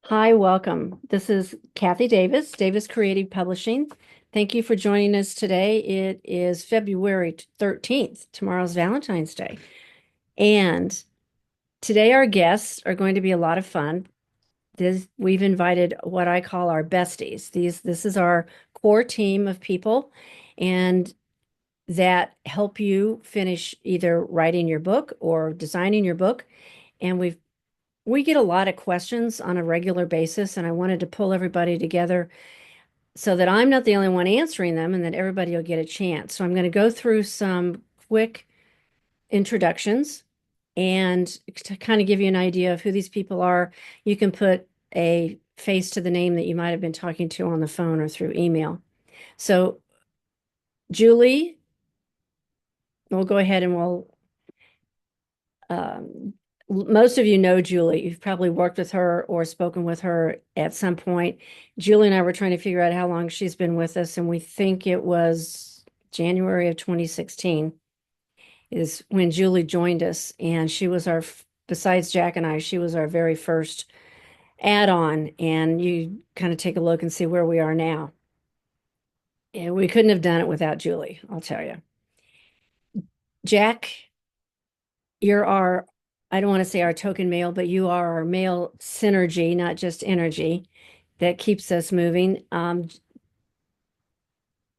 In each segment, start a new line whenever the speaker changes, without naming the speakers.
Hi, welcome. This is Kathy Davis, Davis Creative Publishing. Thank you for joining us today. It is February 13th. Tomorrow's Valentine's Day. And today our guests are going to be a lot of fun. We've invited what I call our besties. This is our core team of people and that help you finish either writing your book or designing your book. And we get a lot of questions on a regular basis, and I wanted to pull everybody together so that I'm not the only one answering them and that everybody will get a chance. So I'm going to go through some quick introductions and to kind of give you an idea of who these people are. You can put a face to the name that you might have been talking to on the phone or through email. So Julie, we'll go ahead and um, most of you know Julie. You've probably worked with her or spoken with her at some point. Julie and I were trying to figure out how long she's been with us, and we think it was January of 2016 is when Julie joined us. And she was besides Jack and I, she was our very first add-on. And you kind of take a look and see where we are now. And we couldn't have done it without Julie, I'll tell you. Jack, you're I don't want to say our token male, but you are our male synergy, not just energy, that keeps us moving.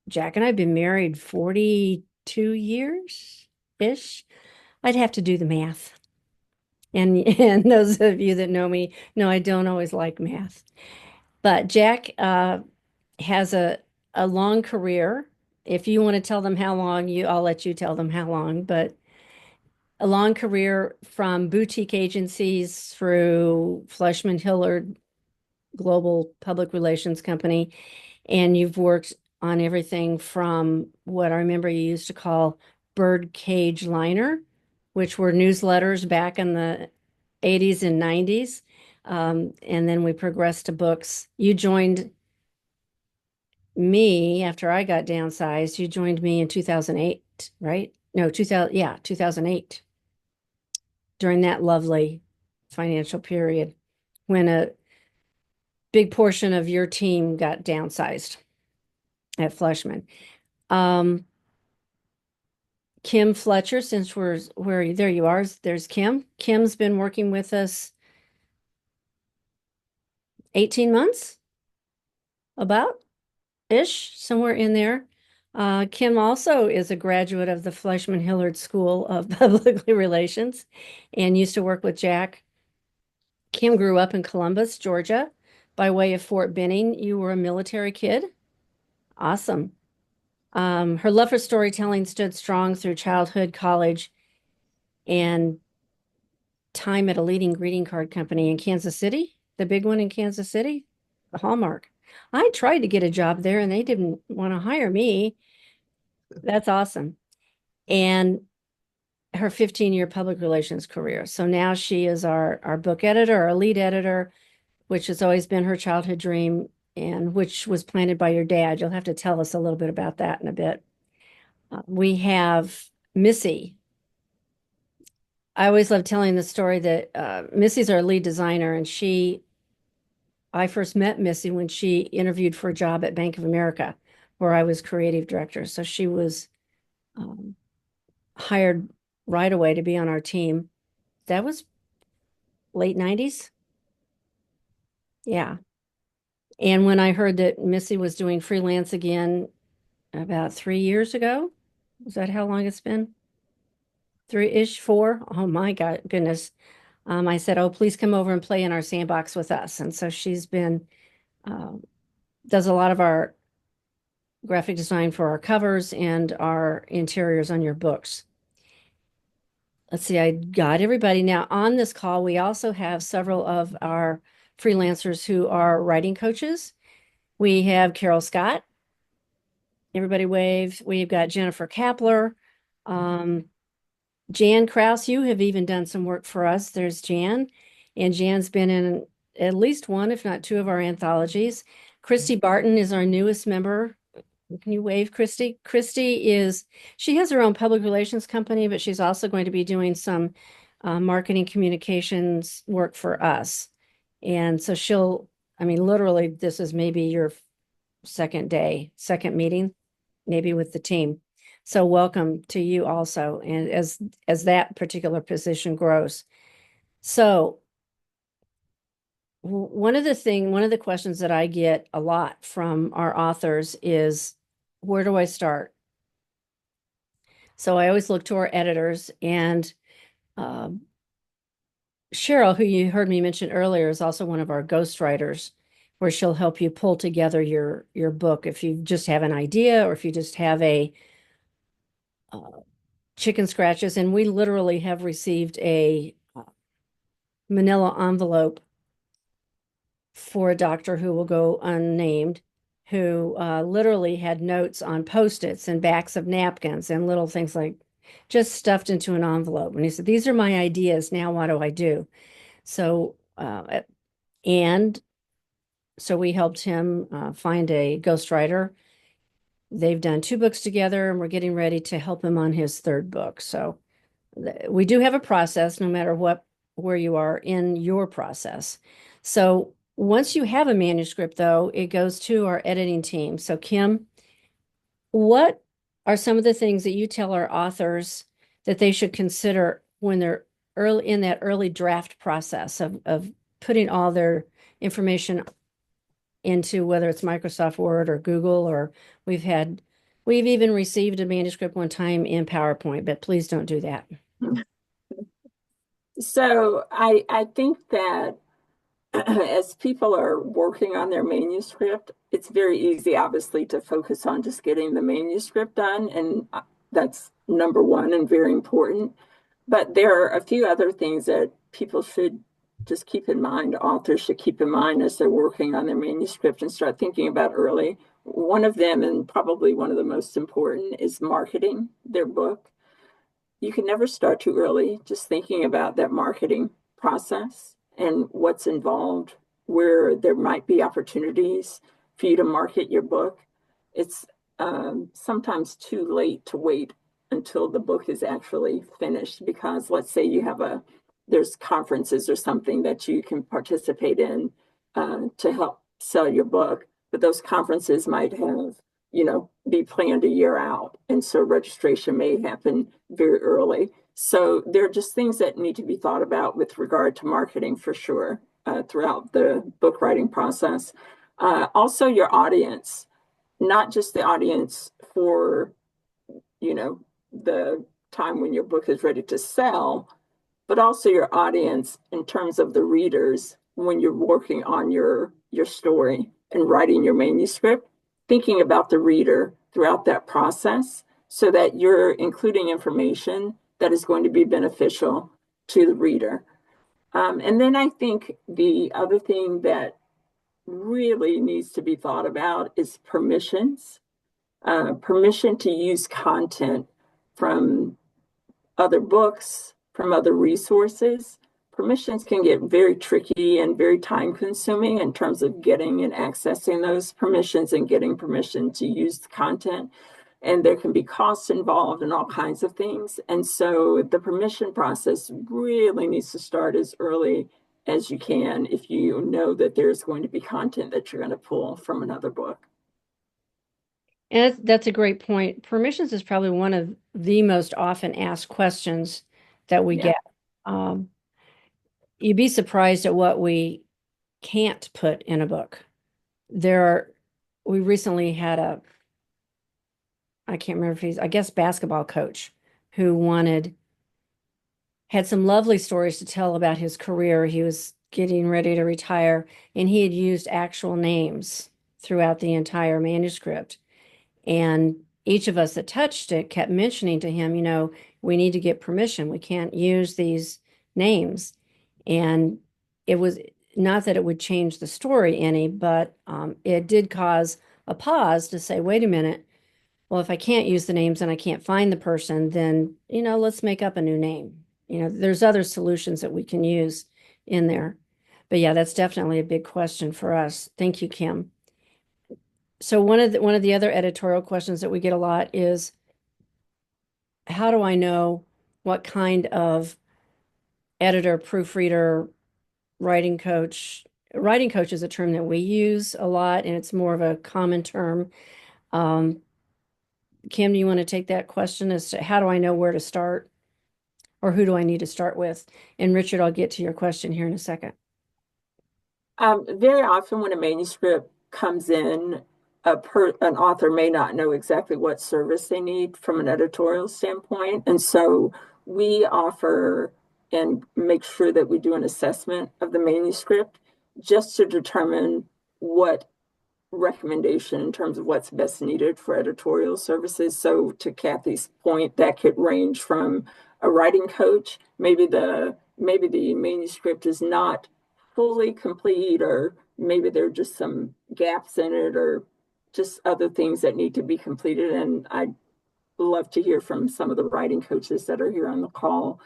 Jack and I have been married 42 years-ish. I'd have to do the math. And those of you that know me know I don't always like math. But Jack has a long career. If you want to tell them how long, I'll let you tell them how long, but a long career from boutique agencies through Fleishman Hillard Global Public Relations Company. And you've worked on everything from what I remember you used to call bird cage liner, which were newsletters back in the 80s and 90s. And then we progressed to books. You joined me after I got downsized. You joined me in 2008, right? No, 2000, yeah, 2008, during that lovely financial period when a big portion of your team got downsized at Fleishman. Um, Kim Fletcher, since there you are, there's Kim. Kim's been working with us 18 months, about ish, somewhere in there. Kim also is a graduate of the Fleishman Hillard School of Public Relations and used to work with Jack. Kim grew up in Columbus, Georgia, by way of Fort Benning. You were a military kid. Awesome. Her love for storytelling stood strong through childhood, college, and time at a leading greeting card company in Kansas City, the big one in Kansas City, the Hallmark. I tried to get a job there and they didn't want to hire me. That's awesome. And her 15-year public relations career. So now she is our book editor, our lead editor, which has always been her childhood dream and which was planted by your dad. You'll have to tell us a little bit about that in a bit. We have Missy. I always love telling the story that Missy's our lead designer, and I first met Missy when she interviewed for a job at Bank of America, where I was creative director. So she was um, hired right away to be on our team. That was late 90s. Yeah. And when I heard that Missy was doing freelance again about 3 years ago, is that how long it's been? Three-ish, four? Oh my God, goodness. I said, oh, please come over and play in our sandbox with us. And so she's been, uh, does a lot of our graphic design for our covers and our interiors on your books. Let's see, I got everybody. Now, on this call, we also have several of our freelancers who are writing coaches. We have Carol Scott. Everybody wave. We've got Jennifer Kapler. Um, Jan Kraus, you have even done some work for us. There's Jan, and Jan's been in at least one, if not two, of our anthologies. Christy Barton is our newest member. Can you wave, Christy? She has her own public relations company, but she's also going to be doing some marketing communications work for us. And so I mean, literally, this is maybe your second meeting, maybe with the team. So welcome to you also, and as that particular position grows. So one of the questions that I get a lot from our authors is, where do I start? So I always look to our editors, and um, Cheryl, who you heard me mention earlier, is also one of our ghostwriters, where she'll help you pull together your book if you just have an idea or if you just have a uh, chicken scratches. And we literally have received a manila envelope for a doctor who will go unnamed, who literally had notes on Post-its and backs of napkins and little things like just stuffed into an envelope. And he said, "These are my ideas. Now what do I do?" So, and so we helped him find a ghostwriter. They've done two books together, and we're getting ready to help him on his third book. So we do have a process, no matter where you are in your process. So once you have a manuscript, though, it goes to our editing team. So Kim, what are some of the things that you tell our authors that they should consider when they're early in that early draft process of putting all their information into, whether it's Microsoft Word or Google, or we've even received a manuscript one time in PowerPoint, but please don't do that.
So I think that as people are working on their manuscript, it's very easy, obviously, to focus on just getting the manuscript done, and that's number one and very important. But there are a few other things that people should just keep in mind, authors should keep in mind as they're working on their manuscript and start thinking about early. One of them, and probably one of the most important, is marketing their book. You can never start too early, just thinking about that marketing process and what's involved, where there might be opportunities for you to market your book. It's sometimes too late to wait until the book is actually finished, because let's say there's conferences or something that you can participate in to help sell your book, but those conferences might have, be planned a year out. And so registration may happen very early. So there are just things that need to be thought about with regard to marketing for sure throughout the book writing process. Also, your audience, not just the audience for, the time when your book is ready to sell, but also your audience in terms of the readers when you're working on your story and writing your manuscript, thinking about the reader throughout that process so that you're including information that is going to be beneficial to the reader. And then I think the other thing that really needs to be thought about is permissions. Permission to use content from other books, from other resources. Permissions can get very tricky and very time consuming in terms of getting and accessing those permissions and getting permission to use the content. And there can be costs involved and all kinds of things. And so the permission process really needs to start as early as you can if you know that there's going to be content that you're going to pull from another book.
And that's a great point. Permissions is probably one of the most often asked questions that we
Yeah.
get. Um, you'd be surprised at what we can't put in a book. There are, we recently had I can't remember if I guess basketball coach who had some lovely stories to tell about his career. He was getting ready to retire, and he had used actual names throughout the entire manuscript. And each of us that touched it kept mentioning to him, we need to get permission. We can't use these names. And it was not that it would change the story any, but it did cause a pause to say, wait a minute. Well, if I can't use the names and I can't find the person, then, let's make up a new name. There's other solutions that we can use in there. But yeah, that's definitely a big question for us. Thank you, Kim. So one of the other editorial questions that we get a lot is, how do I know what kind of editor, proofreader, writing coach, writing coach is a term that we use a lot, and it's more of a common term. Um, Kim, do you want to take that question as to how do I know where to start, or who do I need to start with? And Richard, I'll get to your question here in a second.
Very often when a manuscript comes in, an author may not know exactly what service they need from an editorial standpoint. And so we offer and make sure that we do an assessment of the manuscript just to determine what recommendation in terms of what's best needed for editorial services. So to Kathy's point, that could range from a writing coach, maybe the manuscript is not fully complete, or maybe there are just some gaps in it, or just other things that need to be completed. And I'd love to hear from some of the writing coaches that are here on the call.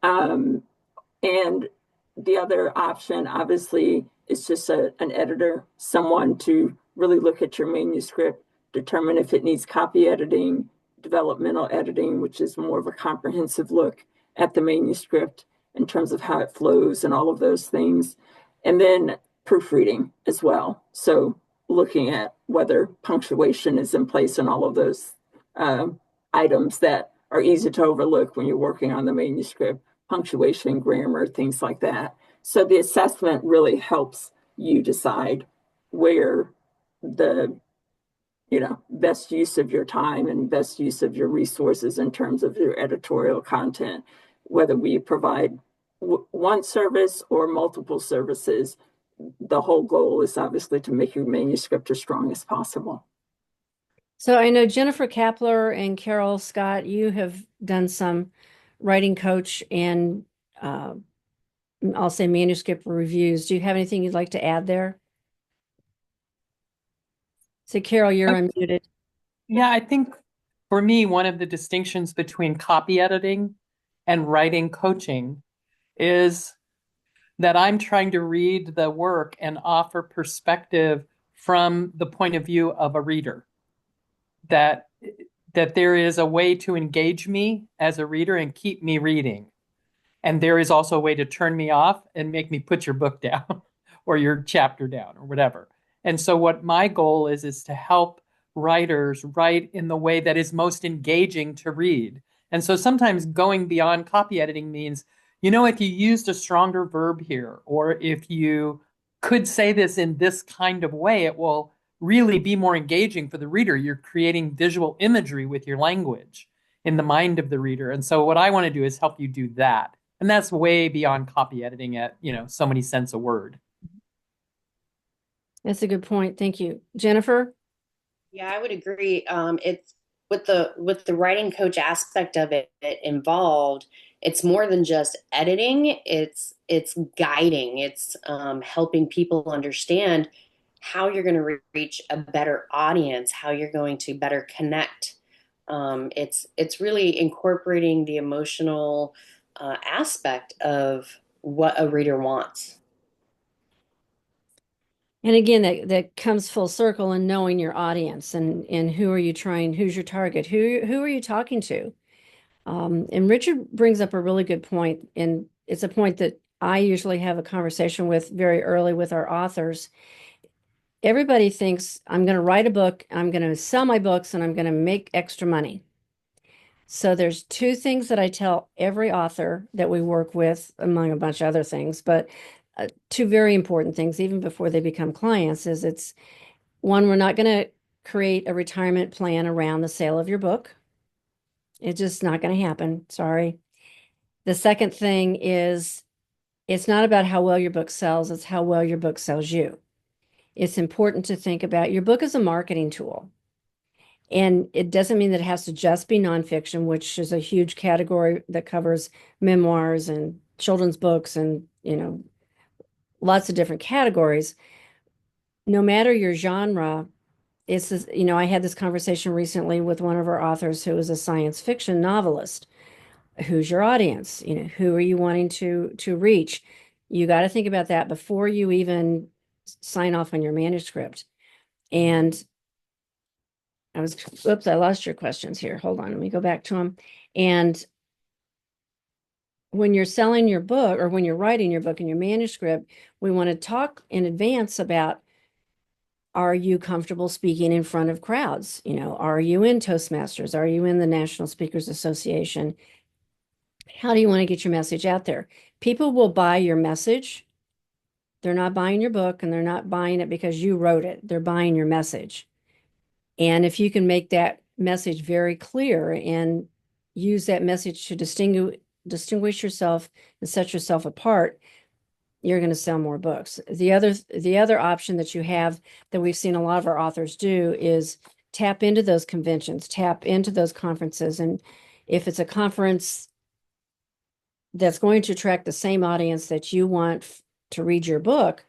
Um, and the other option, obviously, is just an editor, someone to really look at your manuscript, determine if it needs copy editing, developmental editing, which is more of a comprehensive look at the manuscript in terms of how it flows and all of those things. And then proofreading as well. So looking at whether punctuation is in place and all of those items that are easy to overlook when you're working on the manuscript, punctuation, grammar, things like that. So the assessment really helps you decide where the best use of your time and best use of your resources in terms of your editorial content, whether we provide one service or multiple services. The whole goal is obviously to make your manuscript as strong as possible.
So I know Jennifer Kapler and Carol Scott, you have done some writing coach and I'll say manuscript reviews. Do you have anything you'd like to add there? So Carol, you're unmuted.
Yeah, I think for me, one of the distinctions between copy editing and writing coaching is that I'm trying to read the work and offer perspective from the point of view of a reader. That there is a way to engage me as a reader and keep me reading. And there is also a way to turn me off and make me put your book down or your chapter down or whatever. And so what my goal is to help writers write in the way that is most engaging to read. And so sometimes going beyond copy editing means, if you used a stronger verb here, or if you could say this in this kind of way, it will really be more engaging for the reader. You're creating visual imagery with your language in the mind of the reader. And so what I want to do is help you do that. And that's way beyond copy editing at, so many cents a word.
That's a good point. Thank you. Jennifer?
Yeah, I would agree. It's with the writing coach aspect of it involved. It's more than just editing. It's guiding. It's helping people understand how you're going to reach a better audience, how you're going to better connect. It's really incorporating the emotional aspect of what a reader wants.
And again, that comes full circle in knowing your audience and who are you trying, who's your target, who are you talking to? And Richard brings up a really good point, and it's a point that I usually have a conversation with very early with our authors. Everybody thinks I'm going to write a book, I'm going to sell my books, and I'm going to make extra money. So there's two things that I tell every author that we work with, among a bunch of other things, but two very important things, even before they become clients, is it's one, we're not going to create a retirement plan around the sale of your book. It's just not going to happen. Sorry. The second thing is it's not about how well your book sells, it's how well your book sells you. It's important to think about your book as a marketing tool. And it doesn't mean that it has to just be nonfiction, which is a huge category that covers memoirs and children's books and, lots of different categories. No matter your genre, I had this conversation recently with one of our authors who is a science fiction novelist. Who's your audience? Who are you wanting to reach? You got to think about that before you even sign off on your manuscript. And I lost your questions here. Hold on, let me go back to them. And when you're selling your book or when you're writing your book and your manuscript, we want to talk in advance about, are you comfortable speaking in front of crowds? Are you in Toastmasters? Are you in the National Speakers Association? How do you want to get your message out there? People will buy your message. They're not buying your book, and they're not buying it because you wrote it. They're buying your message. And if you can make that message very clear and use that message to distinguish yourself and set yourself apart, you're going to sell more books. The other option that you have that we've seen a lot of our authors do is tap into those conventions, tap into those conferences. And if it's a conference that's going to attract the same audience that you want to read your book,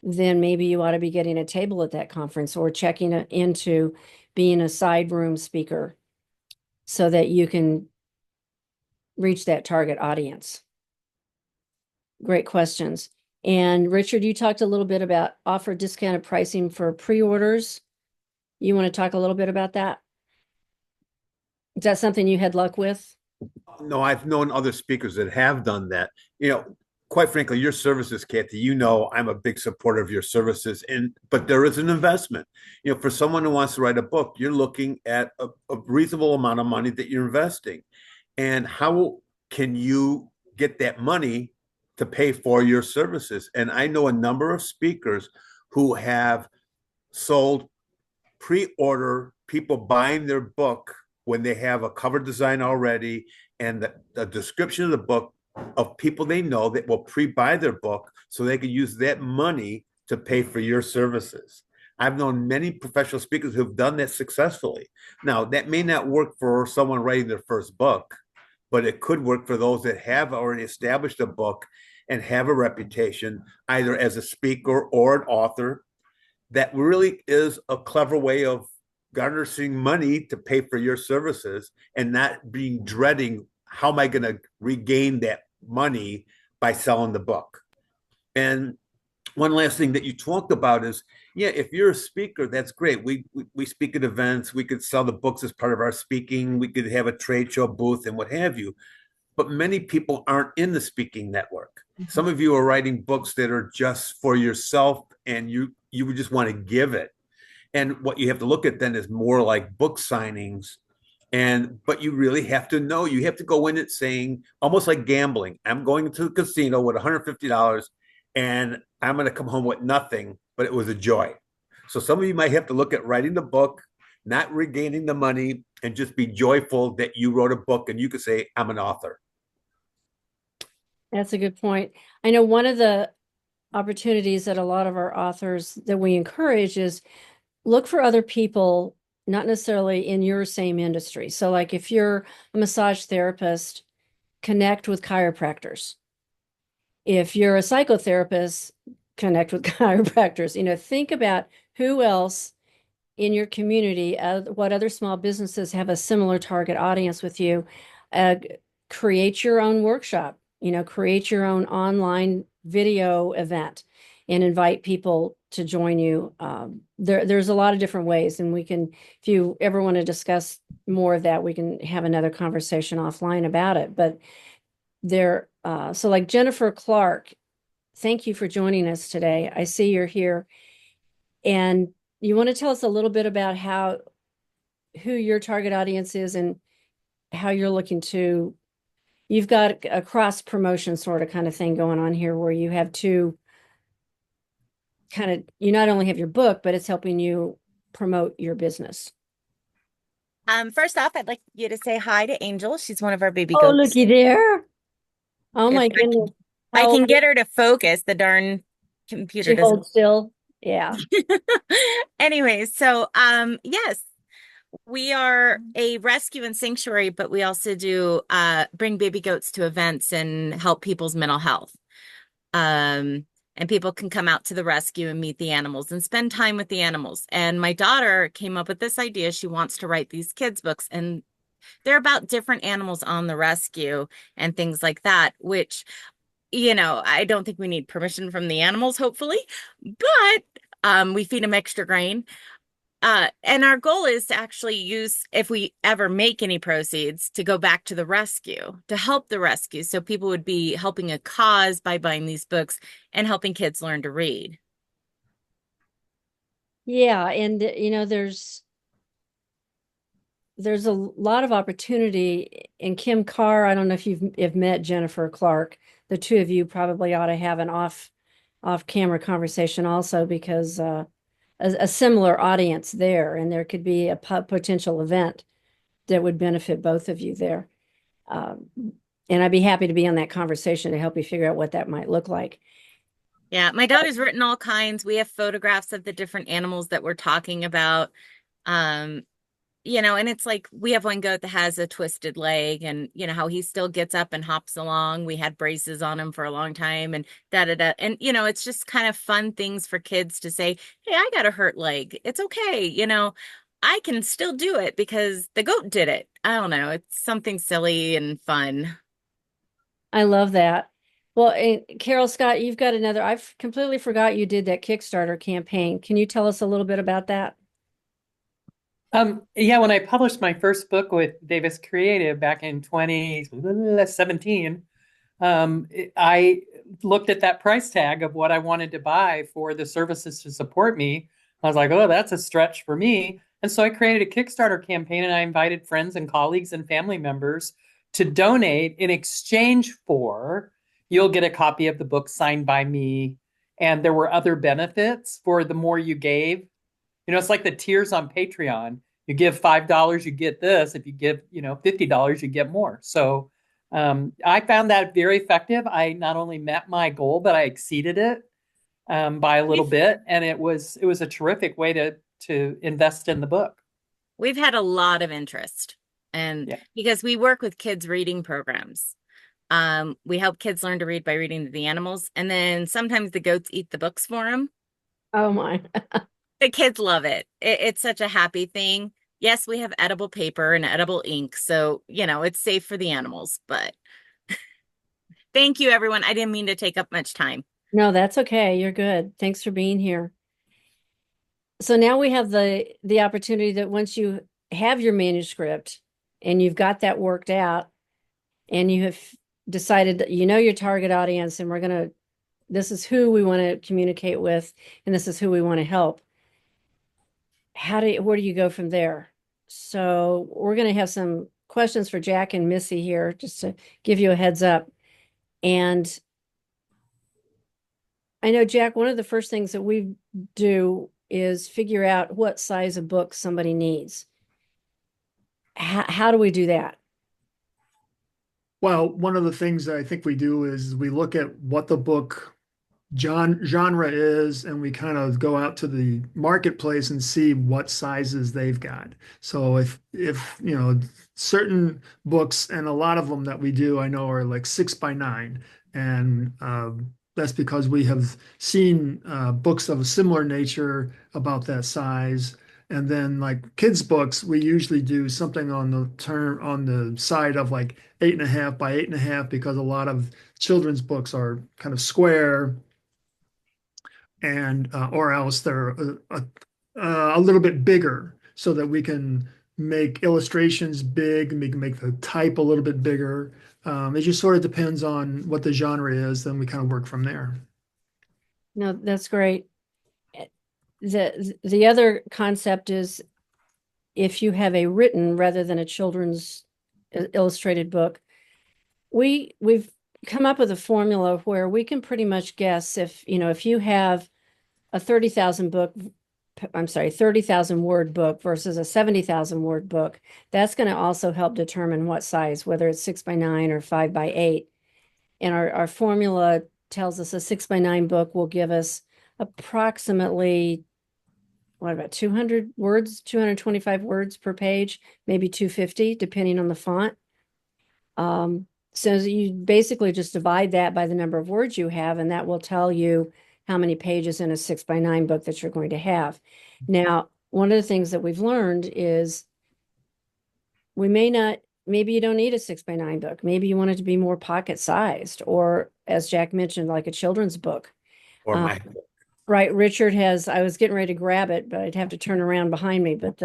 then maybe you ought to be getting a table at that conference or checking into being a side room speaker so that you can reach that target audience. Great questions. And Richard, you talked a little bit about offer discounted pricing for pre-orders. You want to talk a little bit about that? Is that something you had luck with?
No, I've known other speakers that have done that. Quite frankly, your services, Kathy, I'm a big supporter of your services, but there is an investment. For someone who wants to write a book, you're looking at a reasonable amount of money that you're investing. And how can you get that money to pay for your services? And I know a number of speakers who have sold pre-order, people buying their book when they have a cover design already and the description of the book of people they know that will pre-buy their book so they can use that money to pay for your services. I've known many professional speakers who've done that successfully. Now, that may not work for someone writing their first book, but it could work for those that have already established a book and have a reputation, either as a speaker or an author. That really is a clever way of garnering money to pay for your services and not being dreading, how am I going to regain that money by selling the book? And one last thing that you talked about is, yeah, if you're a speaker, that's great. We speak at events. We could sell the books as part of our speaking. We could have a trade show booth and what have you. But many people aren't in the speaking network. Mm-hmm. Some of you are writing books that are just for yourself, and you would just want to give it. And what you have to look at then is more like book signings. But you really have to know, you have to go in it saying, almost like gambling, I'm going to the casino with $150 and I'm going to come home with nothing, but it was a joy. So some of you might have to look at writing the book, not regaining the money, and just be joyful that you wrote a book and you could say, I'm an author.
That's a good point. I know one of the opportunities that a lot of our authors that we encourage is look for other people, not necessarily in your same industry. So like if you're a massage therapist, connect with chiropractors. If you're a psychotherapist, connect with chiropractors. Think about who else in your community, what other small businesses have a similar target audience with you. Create your own workshop, create your own online video event and invite people to join you. There's a lot of different ways, and if you ever want to discuss more of that, we can have another conversation offline about it. But so like Jennifer Clark, thank you for joining us today. I see you're here, and you want to tell us a little bit about who your target audience is and how you're looking to. You've got a cross promotion sort of kind of thing going on here where you have two you not only have your book, but it's helping you promote your business.
First off, I'd like you to say hi to Angel. She's one of our baby
Oh,
goats.
looky there. Oh my goodness.
I can get her to focus. The darn computer
She
doesn't
holds still. Yeah.
Anyway, so yes, we are a rescue and sanctuary, but we also do bring baby goats to events and help people's mental health. And people can come out to the rescue and meet the animals and spend time with the animals. And my daughter came up with this idea. She wants to write these kids' books, and they're about different animals on the rescue and things like that, which, I don't think we need permission from the animals, hopefully, but we feed them extra grain. And our goal is to actually use, if we ever make any proceeds, to go back to the rescue, to help the rescue. So people would be helping a cause by buying these books and helping kids learn to read.
Yeah, and there's a lot of opportunity. And Kim Carr, I don't know if you've met Jennifer Clark. The two of you probably ought to have an off camera conversation also, because a similar audience there, and there could be a potential event that would benefit both of you there. Um, and I'd be happy to be on that conversation to help you figure out what that might look like.
Yeah, my daughter's written all kinds. We have photographs of the different animals that we're talking about. Um, and it's like we have one goat that has a twisted leg, and how he still gets up and hops along. We had braces on him for a long time, and da da da. And it's just kind of fun things for kids to say, "Hey, I got a hurt leg. It's okay. I can still do it because the goat did it." I don't know. It's something silly and fun.
I love that. Well, and Carol Scott, you've got another. I've completely forgot you did that Kickstarter campaign. Can you tell us a little bit about that?
Yeah, when I published my first book with Davis Creative back in 2017, I looked at that price tag of what I wanted to buy for the services to support me. I was like, oh, that's a stretch for me. And so I created a Kickstarter campaign, and I invited friends and colleagues and family members to donate. In exchange for, you'll get a copy of the book signed by me. And there were other benefits for the more you gave. It's like the tiers on Patreon. You give $5, you get this. If you give, $50, you get more. So I found that very effective. I not only met my goal, but I exceeded it by a little bit, and it was a terrific way to invest in the book.
We've had a lot of interest, and
Yeah.
because we work with kids reading programs. We help kids learn to read by reading to the animals, and then sometimes the goats eat the books for them.
Oh my.
The kids love it. It's such a happy thing. Yes, we have edible paper and edible ink, so it's safe for the animals. But thank you, everyone. I didn't mean to take up much time.
No, that's okay. You're good. Thanks for being here. So now we have the opportunity that once you have your manuscript and you've got that worked out, and you have decided that your target audience, and this is who we want to communicate with, and this is who we want to help. Where do you go from there? So we're going to have some questions for Jack and Missy here, just to give you a heads up. And I know, Jack, one of the first things that we do is figure out what size of book somebody needs. How do we do that?
Well, one of the things that I think we do is we look at what the book genre is, and we kind of go out to the marketplace and see what sizes they've got. So if certain books, and a lot of them that we do, I know, are like 6x9, and that's because we have seen books of a similar nature about that size. And then like kids books, we usually do something on the side of like 8.5 by 8.5, because a lot of children's books are kind of square, and or else they're a little bit bigger, so that we can make illustrations big, and we can make the type a little bit bigger. It just sort of depends on what the genre is, then we kind of work from there.
No, that's great. The other concept is, if you have a written rather than a children's illustrated book, we've come up with a formula where we can pretty much guess if you have a 30,000 word book versus a 70,000 word book, that's going to also help determine what size, whether it's 6x9 or 5x8. And our formula tells us a 6x9 book will give us approximately, what about 200 words, 225 words per page, maybe 250, depending on the font. So you basically just divide that by the number of words you have, and that will tell you how many pages in a 6x9 book that you're going to have. Now, one of the things that we've learned is maybe you don't need a 6x9 book. Maybe you want it to be more pocket sized, or as Jack mentioned, like a children's book.
Or my book.
right, Richard has, I was getting ready to grab it, but I'd have to turn around behind me, but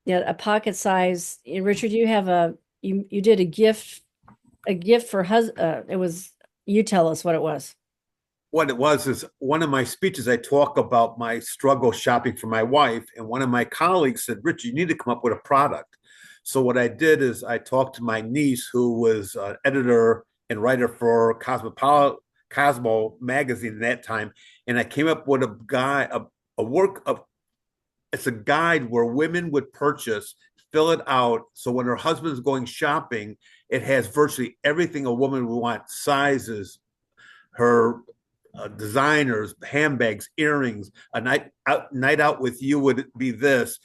yeah, a pocket size. Richard, you have you did a gift for it was, you tell us what it was.
What it was is one of my speeches, I talk about my struggle shopping for my wife. And one of my colleagues said, Rich, you need to come up with a product. So what I did is I talked to my niece, who was an editor and writer for Cosmo magazine at that time. And I came up with a work of, it's a guide where women would purchase, fill it out. So when her husband's going shopping, it has virtually everything a woman would want: sizes, her designers, handbags, earrings. Night out with you would be this,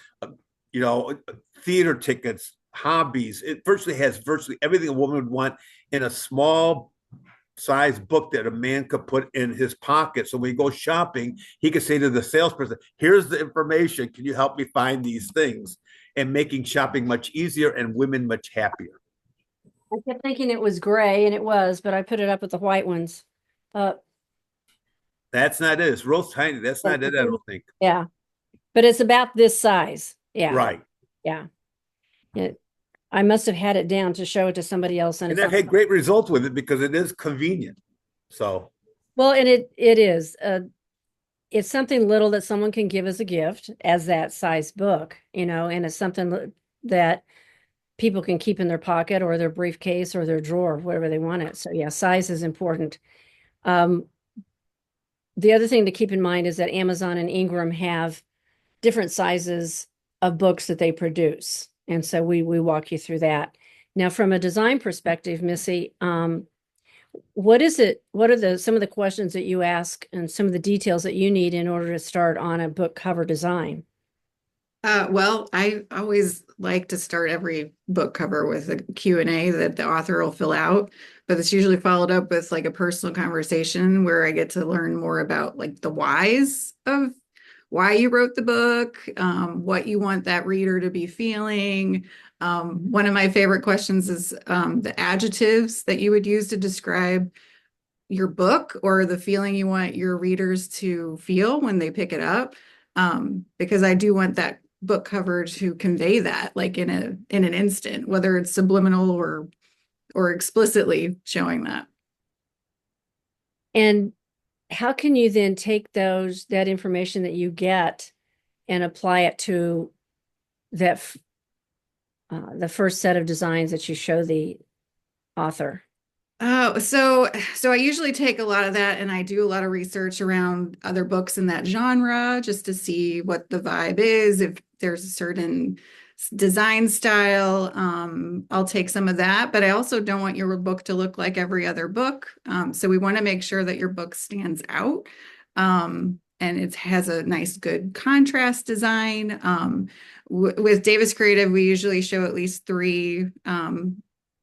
you know, theater tickets, hobbies. It virtually has virtually everything a woman would want in a small size book that a man could put in his pocket. So when he goes shopping, he could say to the salesperson, here's the information. Can you help me find these things? And making shopping much easier and women much happier.
I kept thinking it was gray, and it was, but I put it up with the white ones.
That's not it. It's real tiny. That's not it, I don't think.
Yeah, but it's about this size. Yeah.
Right.
Yeah. I must have had it down to show it to somebody else.
And I've had great results with it because it is convenient. So,
well, and it is. It's something little that someone can give as a gift, as that size book, and it's something that people can keep in their pocket or their briefcase or their drawer, wherever they want it. So yeah, size is important. The other thing to keep in mind is that Amazon and Ingram have different sizes of books that they produce. And so we walk you through that. Now, from a design perspective, Missy, what are some of the questions that you ask and some of the details that you need in order to start on a book cover design?
Well, I always like to start every book cover with a Q&A that the author will fill out, but it's usually followed up with like a personal conversation where I get to learn more about like the whys of why you wrote the book, what you want that reader to be feeling. One of my favorite questions is the adjectives that you would use to describe your book or the feeling you want your readers to feel when they pick it up. Because I do want that book cover to convey that like in an instant, whether it's subliminal or explicitly showing that.
And how can you then take that information that you get and apply it to that the first set of designs that you show the author?
Oh, so I usually take a lot of that and I do a lot of research around other books in that genre just to see what the vibe is. If there's a certain design style, I'll take some of that, but I also don't want your book to look like every other book. So we want to make sure that your book stands out. And it has a nice, good contrast design. With Davis Creative, we usually show at least 3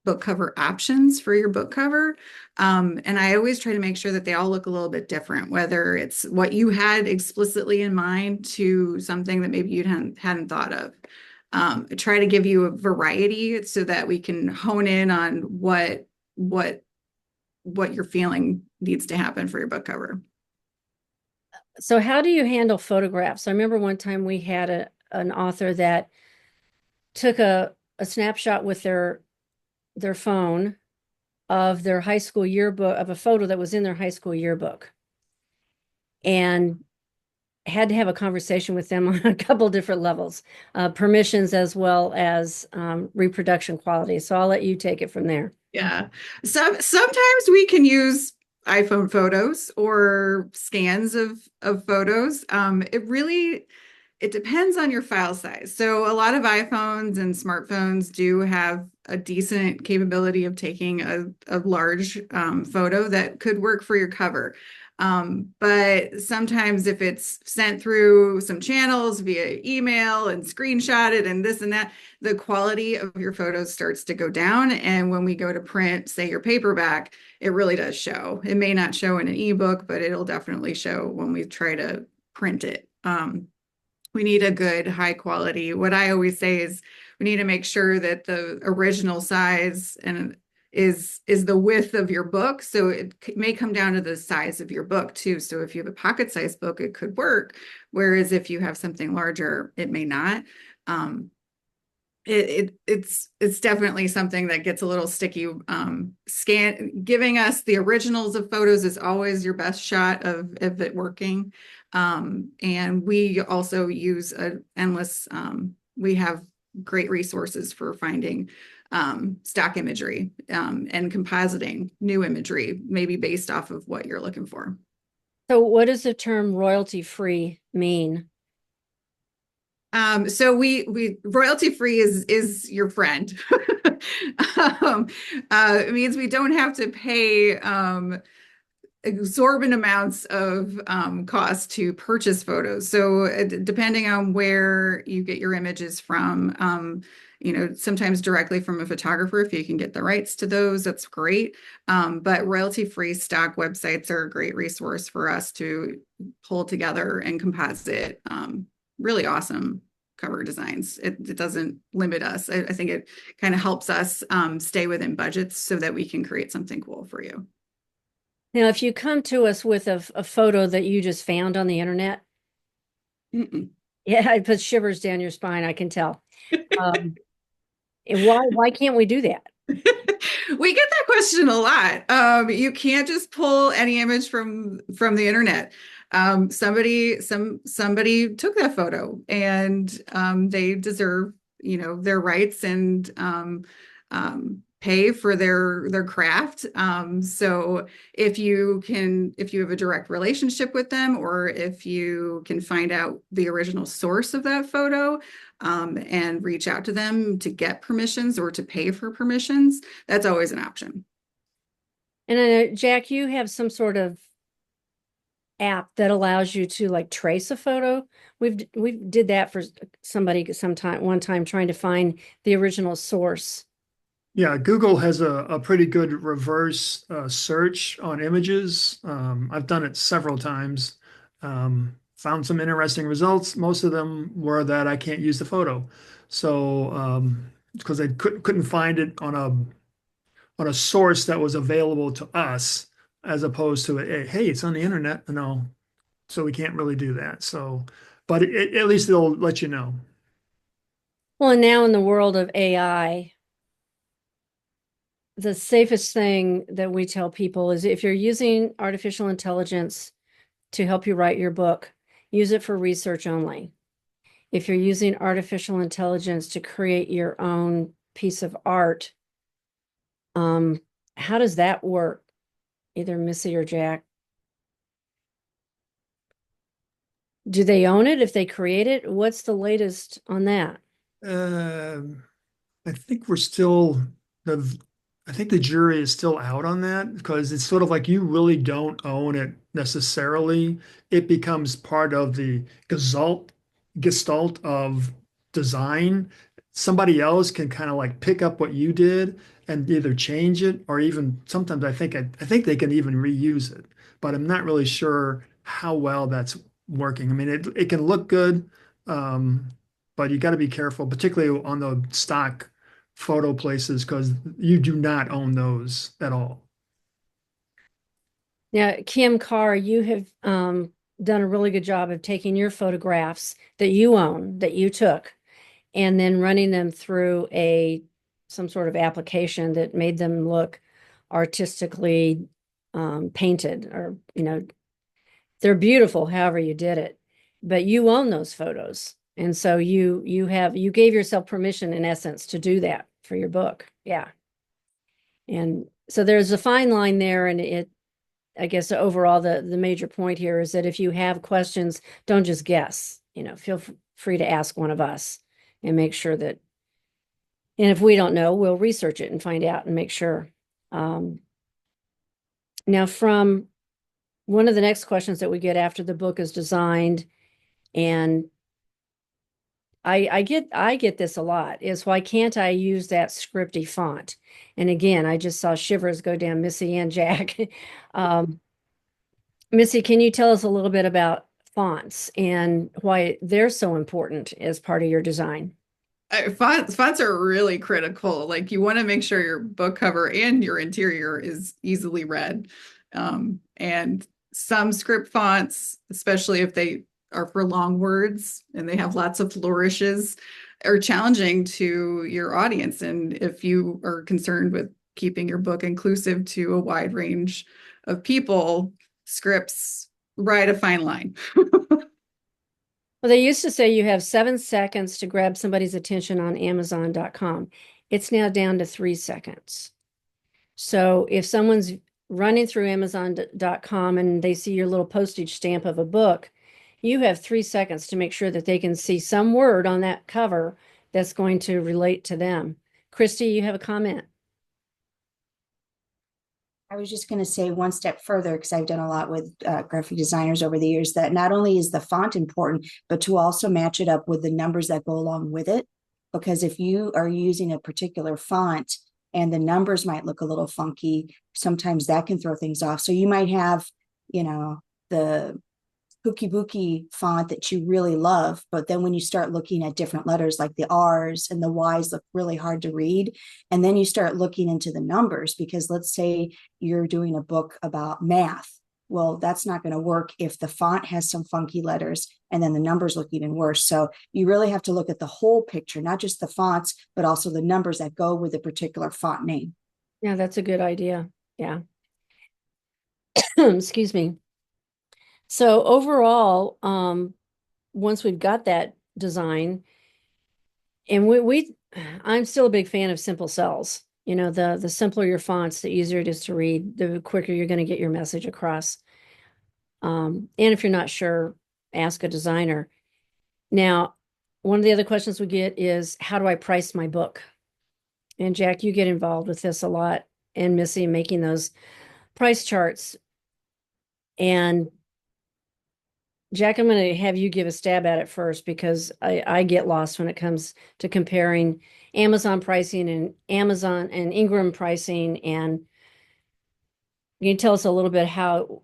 book cover options for your book cover. And I always try to make sure that they all look a little bit different, whether it's what you had explicitly in mind to something that maybe you hadn't thought of. Try to give you a variety so that we can hone in on what you're feeling needs to happen for your book cover.
So how do you handle photographs? I remember one time we had an author that took a snapshot with their phone of their high school yearbook, of a photo that was in their high school yearbook, and had to have a conversation with them on a couple different levels, permissions as well as reproduction quality. So I'll let you take it from there.
Yeah. Sometimes we can use iPhone photos or scans of photos. It depends on your file size. So a lot of iPhones and smartphones do have a decent capability of taking a large photo that could work for your cover. But sometimes if it's sent through some channels via email and screenshotted and this and that, the quality of your photos starts to go down. And when we go to print, say your paperback, it really does show. It may not show in an ebook, but it'll definitely show when we try to print it. We need a good high quality. What I always say is we need to make sure that the original size and is the width of your book. So it may come down to the size of your book too. So if you have a pocket-sized book, it could work. Whereas if you have something larger, it may not. It's definitely something that gets a little sticky. Giving us the originals of photos is always your best shot of it working. And we also use we have great resources for finding stock imagery and compositing new imagery, maybe based off of what you're looking for.
So what does the term royalty-free mean?
So we royalty free is your friend. It means we don't have to pay exorbitant amounts of cost to purchase photos. So depending on where you get your images from, sometimes directly from a photographer, if you can get the rights to those, that's great. But royalty-free stock websites are a great resource for us to pull together and composite really awesome cover designs. It doesn't limit us. I think it kind of helps us stay within budgets so that we can create something cool for you.
Now, if you come to us with a photo that you just found on the internet, yeah, it puts shivers down your spine, I can tell. Why can't we do that?
We get that question a lot. You can't just pull any image from the internet. Somebody took that photo, and they deserve, their rights and pay for their craft. So if you have a direct relationship with them, or if you can find out the original source of that photo, and reach out to them to get permissions or to pay for permissions, that's always an option.
And Jack, you have some sort of app that allows you to like trace a photo. We did that for somebody one time trying to find the original source.
Yeah, Google has a pretty good reverse search on images. I've done it several times. Found some interesting results. Most of them were that I can't use the photo. So because I couldn't find it on a source that was available to us, as opposed to hey, it's on the internet. No, so we can't really do that. So, but at least it'll let you know.
Well, and now in the world of AI, the safest thing that we tell people is if you're using artificial intelligence to help you write your book, use it for research only. If you're using artificial intelligence to create your own piece of art, how does that work? Either Missy or Jack. Do they own it if they create it? What's the latest on that?
I think we're still the I think the jury is still out on that because it's sort of like you really don't own it necessarily. It becomes part of the gestalt of design. Somebody else can kind of like pick up what you did and either change it or even sometimes I think they can even reuse it, but I'm not really sure how well that's working. I mean, it can look good, but you got to be careful, particularly on the stock photo places, because you do not own those at all.
Now, Kim Carr, you have done a really good job of taking your photographs that you own, that you took, and then running them through some sort of application that made them look artistically painted, or they're beautiful however you did it, but you own those photos. And so you gave yourself permission in essence to do that for your book. Yeah. And so there's a fine line there, and I guess overall the major point here is that if you have questions, don't just guess, feel free to ask one of us and make sure that, and if we don't know, we'll research it and find out and make sure. Now, from one of the next questions that we get after the book is designed, and I get this a lot, is why can't I use that scripty font? And again, I just saw shivers go down Missy and Jack. Missy, can you tell us a little bit about fonts and why they're so important as part of your design?
Fonts are really critical. Like you want to make sure your book cover and your interior is easily read. And some script fonts, especially if they are for long words and they have lots of flourishes, are challenging to your audience. And if you are concerned with keeping your book inclusive to a wide range of people, scripts ride a fine line.
Well, they used to say you have 7 seconds to grab somebody's attention on Amazon.com. It's now down to 3 seconds. So if someone's running through Amazon.com and they see your little postage stamp of a book, you have 3 seconds to make sure that they can see some word on that cover that's going to relate to them. Christy, you have a comment?
I was just going to say one step further, because I've done a lot with graphic designers over the years, that not only is the font important, but to also match it up with the numbers that go along with it. Because if you are using a particular font and the numbers might look a little funky, sometimes that can throw things off. So you might have, the Pookie Bookie font that you really love, but then when you start looking at different letters like the R's and the Y's look really hard to read, and then you start looking into the numbers, because let's say you're doing a book about math. Well, that's not going to work if the font has some funky letters and then the numbers look even worse. So you really have to look at the whole picture, not just the fonts, but also the numbers that go with a particular font name.
Yeah, that's a good idea. Yeah. Excuse me. So overall, once we've got that design, and I'm still a big fan of simple cells. The simpler your fonts, the easier it is to read, the quicker you're going to get your message across. And if you're not sure, ask a designer. Now, one of the other questions we get is, how do I price my book? And Jack, you get involved with this a lot, and Missy making those price charts. And Jack, I'm going to have you give a stab at it first, because I get lost when it comes to comparing Amazon pricing and Amazon and Ingram pricing. And you can tell us a little bit how,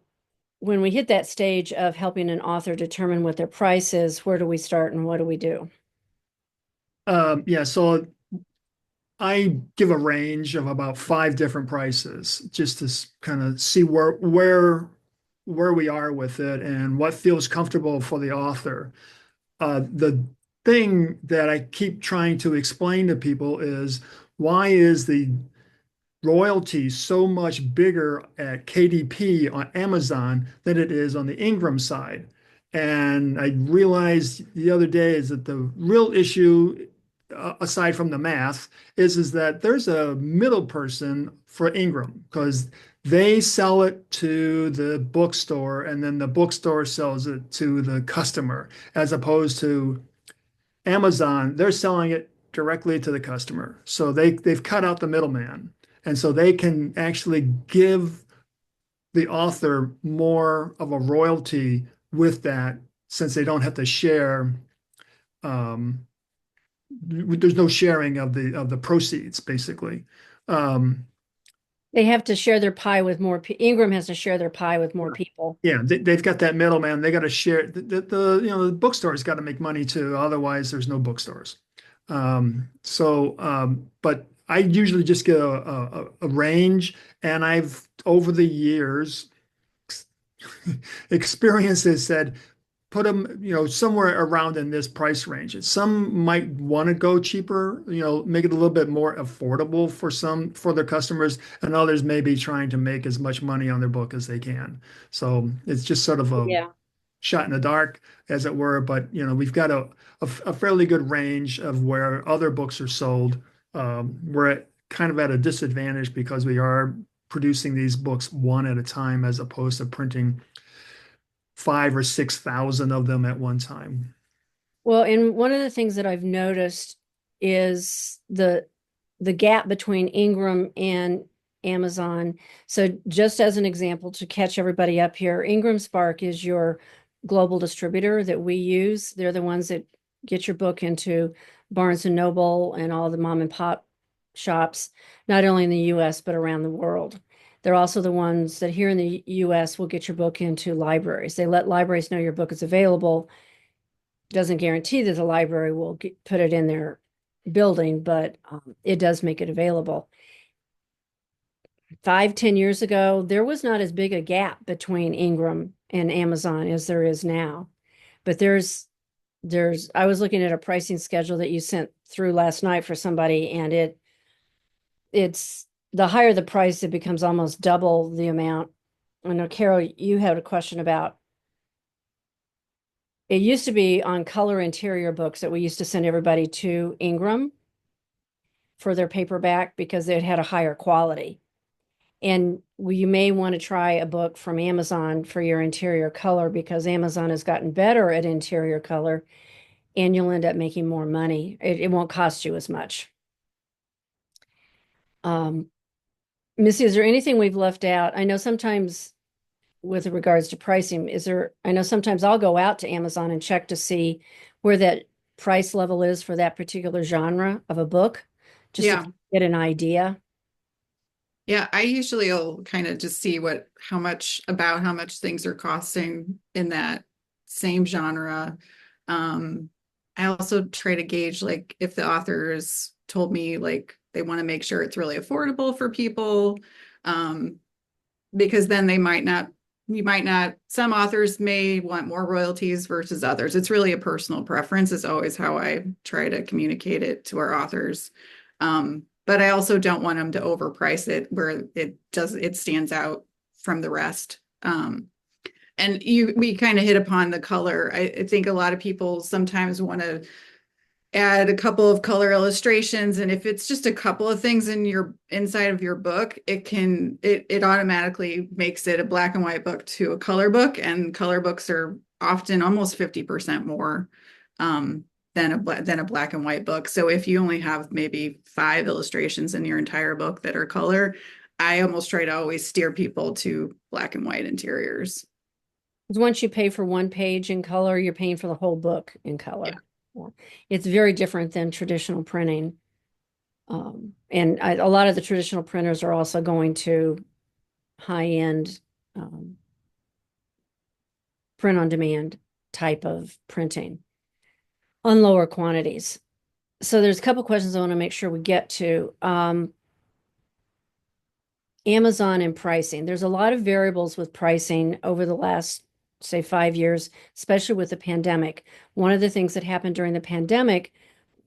when we hit that stage of helping an author determine what their price is, where do we start and what do we do?
Yeah, so I give a range of about 5 different prices just to kind of see where we are with it and what feels comfortable for the author. The thing that I keep trying to explain to people is, why is the royalty so much bigger at KDP on Amazon than it is on the Ingram side? And I realized the other day is that the real issue, aside from the math, is that there's a middle person for Ingram, because they sell it to the bookstore and then the bookstore sells it to the customer, as opposed to Amazon. They're selling it directly to the customer. So they've cut out the middleman. And so they can actually give the author more of a royalty with that, since they don't have to share. There's no sharing of the proceeds, basically.
They have to share their pie with more people. Ingram has to share their pie with more people.
Yeah, they've got that middleman. They got to share. The bookstore's got to make money too. Otherwise, there's no bookstores. But I usually just get a range, and I've, over the years, experiences said, put them, somewhere around in this price range. And some might want to go cheaper, make it a little bit more affordable for their customers, and others may be trying to make as much money on their book as they can. So it's just sort of a shot in the dark, as it were. But we've got a fairly good range of where other books are sold. We're kind of at a disadvantage because we are producing these books one at a time, as opposed to printing 5,000 or 6,000 of them at one time.
Well, and one of the things that I've noticed is the gap between Ingram and Amazon. So just as an example, to catch everybody up here, Ingram Spark is your global distributor that we use. They're the ones that get your book into Barnes and Noble and all the mom and pop shops, not only in the US, but around the world. They're also the ones that here in the US will get your book into libraries. They let libraries know your book is available. Doesn't guarantee that the library will put it in their building, but it does make it available. 5, 10 years ago, there was not as big a gap between Ingram and Amazon as there is now. But I was looking at a pricing schedule that you sent through last night for somebody, and it's the higher the price, it becomes almost double the amount. I know, Carol, you had a question about, it used to be on color interior books that we used to send everybody to Ingram for their paperback because it had a higher quality. And you may want to try a book from Amazon for your interior color because Amazon has gotten better at interior color and you'll end up making more money. It won't cost you as much. Missy, is there anything we've left out? I know sometimes with regards to pricing, I know sometimes I'll go out to Amazon and check to see where that price level is for that particular genre of a book, just to get an idea.
Yeah, I usually will kind of just see how much things are costing in that same genre. I also try to gauge like if the authors told me like they want to make sure it's really affordable for people. Because then some authors may want more royalties versus others. It's really a personal preference is always how I try to communicate it to our authors. But I also don't want them to overprice it where it stands out from the rest. And we kind of hit upon the color. I think a lot of people sometimes want to add a couple of color illustrations, and if it's just a couple of things inside of your book, it automatically makes it a black and white book to a color book, and color books are often almost 50% more than a black and white book. So if you only have maybe 5 illustrations in your entire book that are color, I almost try to always steer people to black and white interiors.
Once you pay for one page in color, you're paying for the whole book in color. Yeah. It's very different than traditional printing. And a lot of the traditional printers are also going to high-end print on demand type of printing on lower quantities. So there's a couple questions I want to make sure we get to. Amazon and pricing. There's a lot of variables with pricing over the last, say, 5 years, especially with the pandemic. One of the things that happened during the pandemic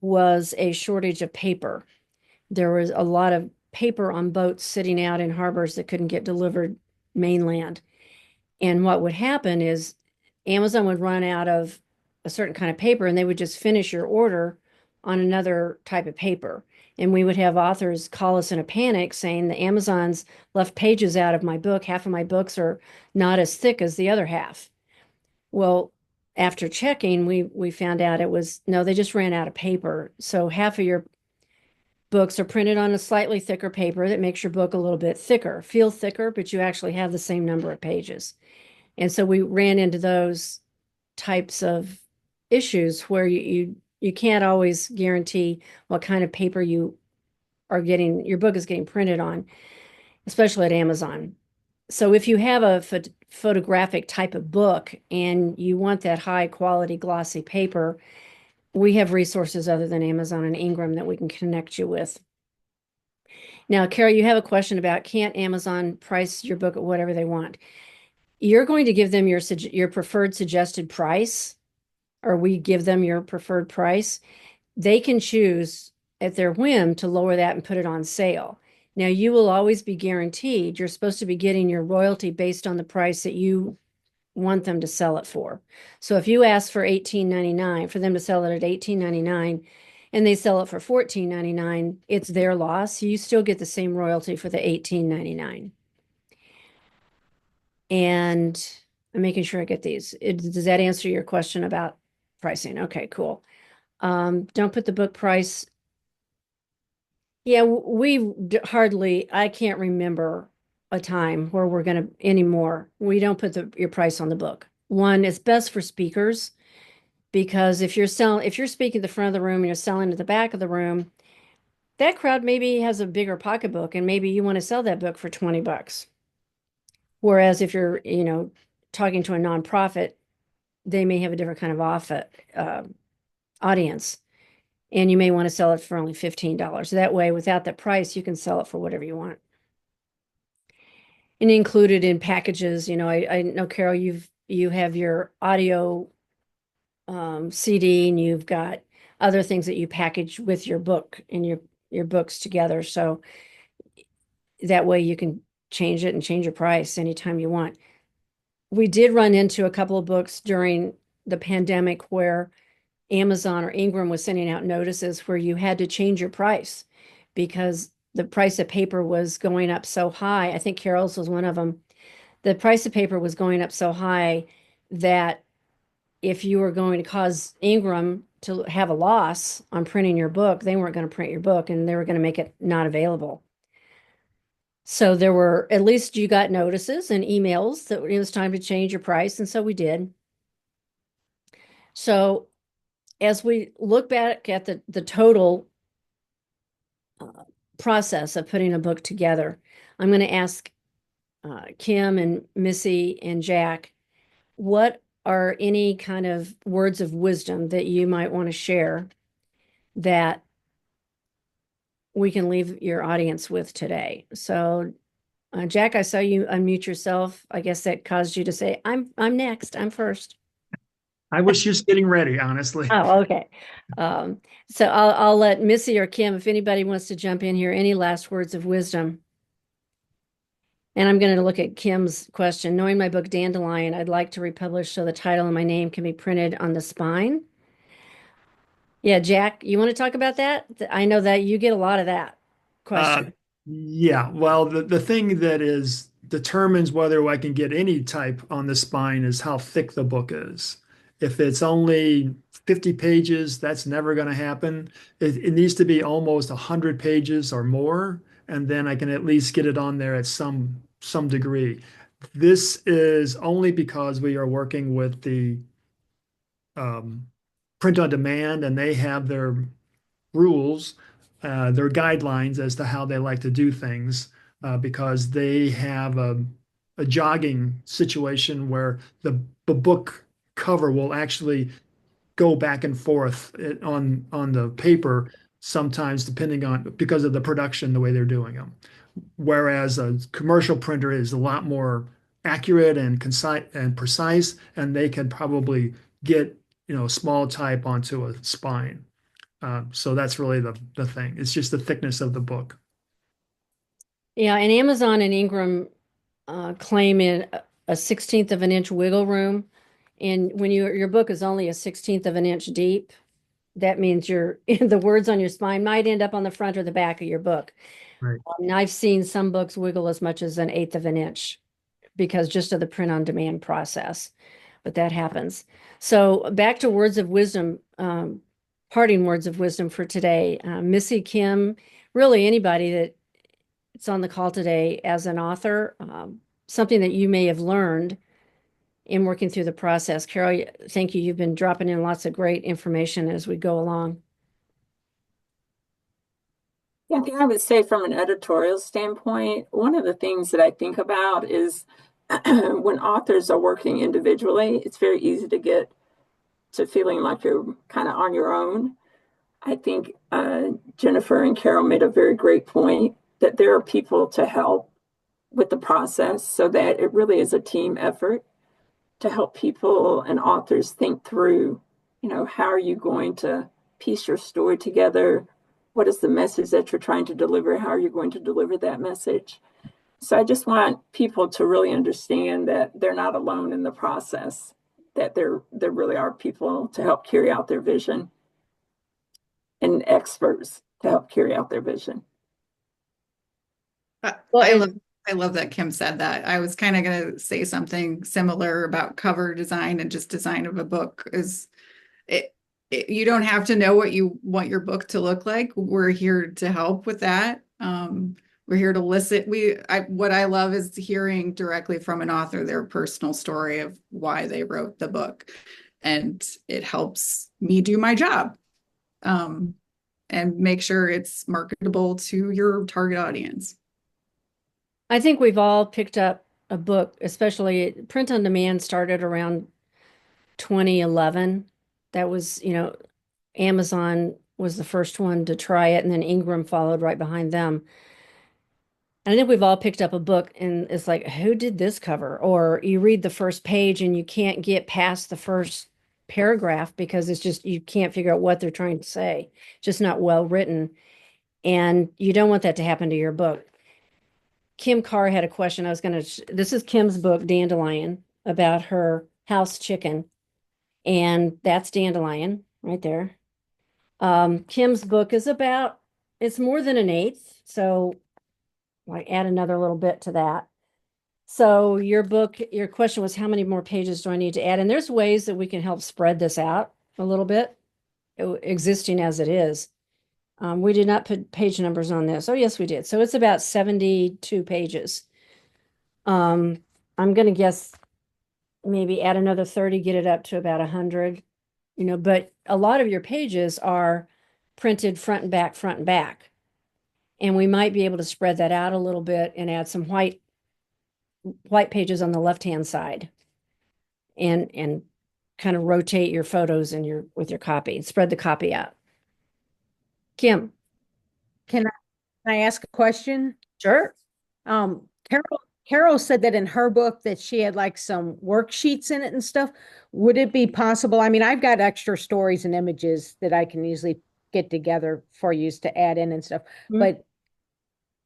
was a shortage of paper. There was a lot of paper on boats sitting out in harbors that couldn't get delivered mainland. And what would happen is Amazon would run out of a certain kind of paper and they would just finish your order on another type of paper. And we would have authors call us in a panic saying the Amazon's left pages out of my book. Half of my books are not as thick as the other half. Well, after checking, we found out no, they just ran out of paper. So half of your books are printed on a slightly thicker paper that makes your book a little bit thicker, feel thicker, but you actually have the same number of pages. And so we ran into those types of issues where you can't always guarantee what kind of paper your book is getting printed on, especially at Amazon. So if you have a photographic type of book and you want that high quality glossy paper, we have resources other than Amazon and Ingram that we can connect you with. Now, Carol, you have a question about can't Amazon price your book at whatever they want? You're going to give them your preferred suggested price, or we give them your preferred price. They can choose at their whim to lower that and put it on sale. Now, you will always be guaranteed, you're supposed to be getting your royalty based on the price that you want them to sell it for. So if you ask for $18.99 for them to sell it at $18.99 and they sell it for $14.99, it's their loss. You still get the same royalty for the $18.99. And I'm making sure I get these. Does that answer your question about pricing? Okay, cool. Don't put the book price. Yeah, I can't remember a time where we're going to anymore. We don't put your price on the book. One, it's best for speakers because if you're speaking at the front of the room and you're selling at the back of the room, that crowd maybe has a bigger pocketbook and maybe you want to sell that book for $20. Whereas if you're, talking to a nonprofit, they may have a different kind of audience. and you may want to sell it for only $15. That way, without that price, you can sell it for whatever you want. And included in packages, I know, Carol, you have your audio CD, and you've got other things that you package with your book and your books together. So that way you can change it and change your price anytime you want. We did run into a couple of books during the pandemic where Amazon or Ingram was sending out notices where you had to change your price because the price of paper was going up so high. I think Carol's was one of them. The price of paper was going up so high that if you were going to cause Ingram to have a loss on printing your book, they weren't going to print your book and they were going to make it not available. So there were, at least you got notices and emails that it was time to change your price. And so we did. So as we look back at the total process of putting a book together, I'm going to ask Kim and Missy and Jack, what are any kind of words of wisdom that you might want to share that we can leave your audience with today? So, Jack, I saw you unmute yourself. I guess that caused you to say, I'm next. I'm first.
I was just getting ready, honestly.
Oh, okay. So I'll let Missy or Kim, if anybody wants to jump in here, any last words of wisdom. And I'm going to look at Kim's question. Knowing my book Dandelion, I'd like to republish so the title and my name can be printed on the spine. Yeah, Jack, you want to talk about that? I know that you get a lot of that question.
Yeah, well, the thing that determines whether I can get any type on the spine is how thick the book is. If it's only 50 pages, that's never going to happen. It needs to be almost 100 pages or more, and then I can at least get it on there at some degree. This is only because we are working with the print on demand, and they have their rules, their guidelines as to how they like to do things, because they have a jogging situation where the book cover will actually go back and forth on the paper sometimes depending on because of the production the way they're doing them. Whereas a commercial printer is a lot more accurate and concise and precise, and they can probably get small type onto a spine. So that's really the thing. It's just the thickness of the book.
Yeah, and Amazon and Ingram claim in a 1/16 of an inch wiggle room. And when your book is only a 1/16 of an inch deep, that means the words on your spine might end up on the front or the back of your book.
Right.
And I've seen some books wiggle as much as 1/8 of an inch because just of the print on demand process. But that happens. So back to words of wisdom, parting words of wisdom for today. Missy, Kim, really anybody that's on the call today as an author, something that you may have learned in working through the process. Carol, thank you. You've been dropping in lots of great information as we go along.
Yeah, I think I would say from an editorial standpoint, one of the things that I think about is when authors are working individually, it's very easy to get to feeling like you're kind of on your own. I think Jennifer and Carol made a very great point that there are people to help with the process so that it really is a team effort to help people and authors think through, how are you going to piece your story together? What is the message that you're trying to deliver? How are you going to deliver that message? So I just want people to really understand that they're not alone in the process, that there really are people to help carry out their vision and experts to help carry out their vision.
Well, I love that Kim said that. I was kind of going to say something similar about cover design and just design of a book. You don't have to know what you want your book to look like. We're here to help with that. We're here to listen. What I love is hearing directly from an author their personal story of why they wrote the book, and it helps me do my job, and make sure it's marketable to your target audience.
I think we've all picked up a book, especially print on demand started around 2011. That was, Amazon was the first one to try it, and then Ingram followed right behind them. And I think we've all picked up a book and it's like, who did this cover? Or you read the first page and you can't get past the first paragraph because it's just, you can't figure out what they're trying to say. Just not well written. And you don't want that to happen to your book. Kim Carr had a question. This is Kim's book, Dandelion, about her house chicken. And that's Dandelion right there. Kim's book is it's more than an eighth. So I add another little bit to that. So your question was how many more pages do I need to add? And there's ways that we can help spread this out a little bit, existing as it is. We did not put page numbers on this. Oh, yes, we did. So it's about 72 pages. I'm going to guess maybe add another 30, get it up to about 100, but a lot of your pages are printed front and back, front and back. And we might be able to spread that out a little bit and add some white pages on the left-hand side and kind of rotate your photos with your copy and spread the copy out. Kim.
Can I ask a question?
Sure.
Carol said that in her book that she had like some worksheets in it and stuff. Would it be possible? I mean, I've got extra stories and images that I can easily get together for you to add in and stuff. But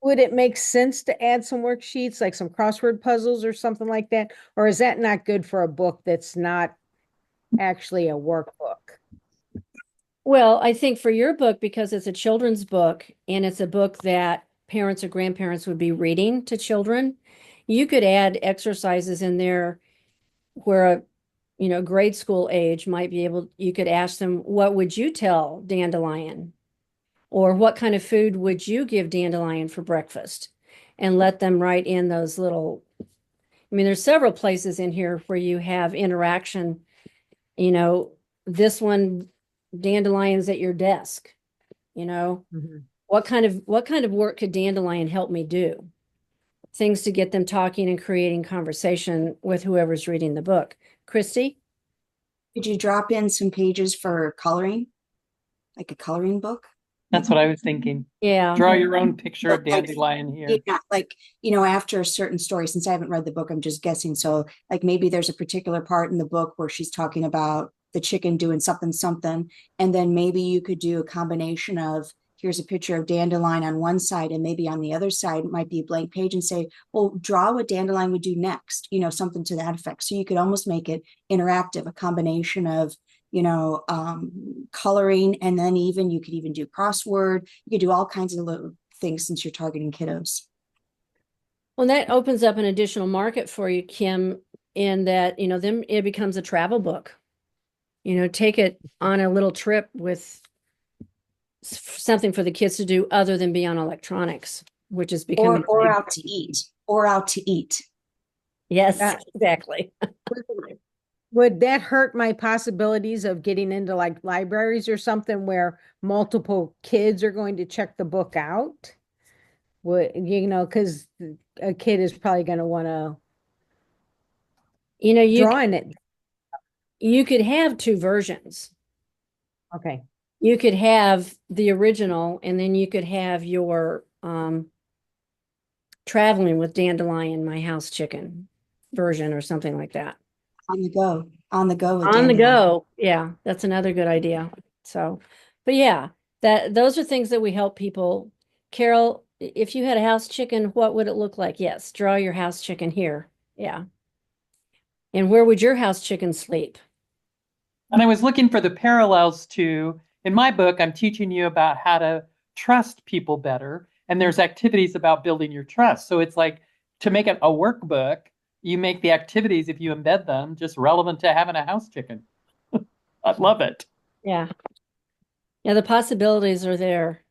would it make sense to add some worksheets, like some crossword puzzles or something like that? Or is that not good for a book that's not actually a workbook?
Well, I think for your book, because it's a children's book and it's a book that parents or grandparents would be reading to children, you could add exercises in there where a grade school age might be you could ask them, what would you tell Dandelion? Or what kind of food would you give Dandelion for breakfast? And let them write in those little, there's several places in here where you have interaction. This one, Dandelion's at your desk. What kind of work could Dandelion help me do? Things to get them talking and creating conversation with whoever's reading the book. Christy?
Could you drop in some pages for coloring? Like a coloring book?
That's what I was thinking.
Yeah.
Draw your own picture of Dandelion here.
Yeah, like, after a certain story, since I haven't read the book, I'm just guessing. So like maybe there's a particular part in the book where she's talking about the chicken doing something, something. And then maybe you could do a combination of here's a picture of Dandelion on one side, and maybe on the other side it might be a blank page and say, well, draw what Dandelion would do next, something to that effect. So you could almost make it interactive, a combination of coloring, and then you could even do crossword. You could do all kinds of little things since you're targeting kiddos.
Well, that opens up an additional market for you, Kim, in that, then it becomes a travel book. Take it on a little trip with something for the kids to do other than be on electronics, which is becoming
or out to eat.
Yes, exactly.
Would that hurt my possibilities of getting into like libraries or something where multiple kids are going to check the book out? Because a kid is probably going to want to, draw in it.
You could have two versions.
Okay.
You could have the original, and then you could have your traveling with Dandelion, My House Chicken version or something like that.
On the go. On the go.
On the go. Yeah, that's another good idea. So, but yeah, those are things that we help people. Carol, if you had a house chicken, what would it look like? Yes, draw your house chicken here. Yeah. And where would your house chicken sleep?
And I was looking for the parallels to, in my book, I'm teaching you about how to trust people better. And there's activities about building your trust. So it's like to make it a workbook, you make the activities, if you embed them, just relevant to having a house chicken. I love it.
Yeah. Yeah, the possibilities are there.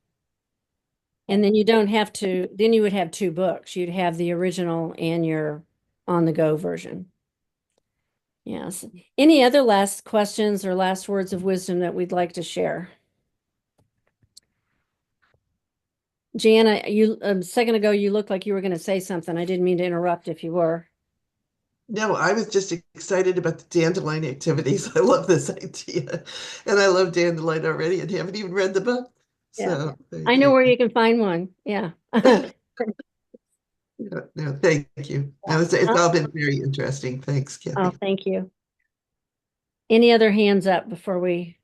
And then then you would have two books. You'd have the original and your on-the-go version. Yes. Any other last questions or last words of wisdom that we'd like to share? Jana, a second ago, you looked like you were going to say something. I didn't mean to interrupt if you were.
No, I was just excited about the dandelion activities. I love this idea. And I love dandelion already and haven't even read the book.
Yeah.
So
I
thank
know
you.
where you can find one. Yeah.
No, no, thank you. No, it's all been very interesting. Thanks,
Oh,
Kathy.
thank you. Any other hands up before we?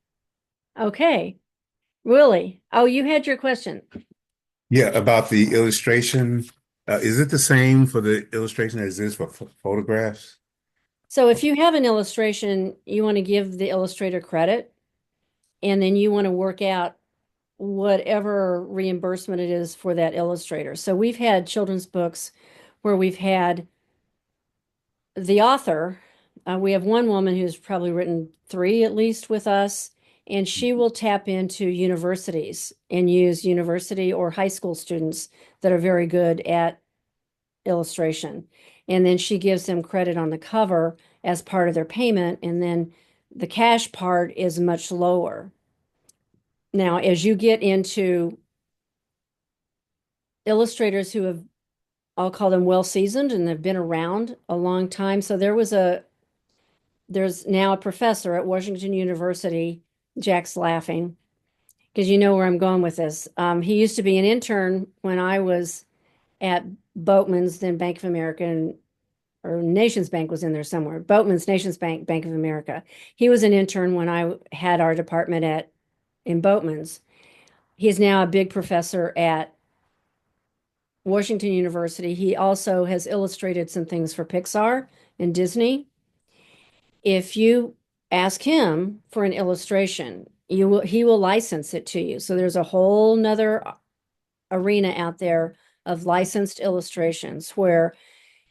Okay. Willie. Oh, you had your question.
Yeah, about the illustration. Is it the same for the illustration as it is for photographs?
So if you have an illustration, you want to give the illustrator credit, and then you want to work out whatever reimbursement it is for that illustrator. So we've had children's books where we've had the author. We have one woman who's probably written 3 at least with us, and she will tap into universities and use university or high school students that are very good at illustration. And then she gives them credit on the cover as part of their payment. And then the cash part is much lower. Now, as you get into illustrators who have, I'll call them well seasoned and they've been around a long time. So there's now a professor at Washington University. Jack's laughing because you know where I'm going with this. He used to be an intern when I was at Boatman's, then Bank of America, or Nations Bank was in there somewhere. Boatman's, Nations Bank, Bank of America. He was an intern when I had our department in Boatman's. He's now a big professor at Washington University. He also has illustrated some things for Pixar and Disney. If you ask him for an illustration, he will license it to you. So there's a whole nother arena out there of licensed illustrations where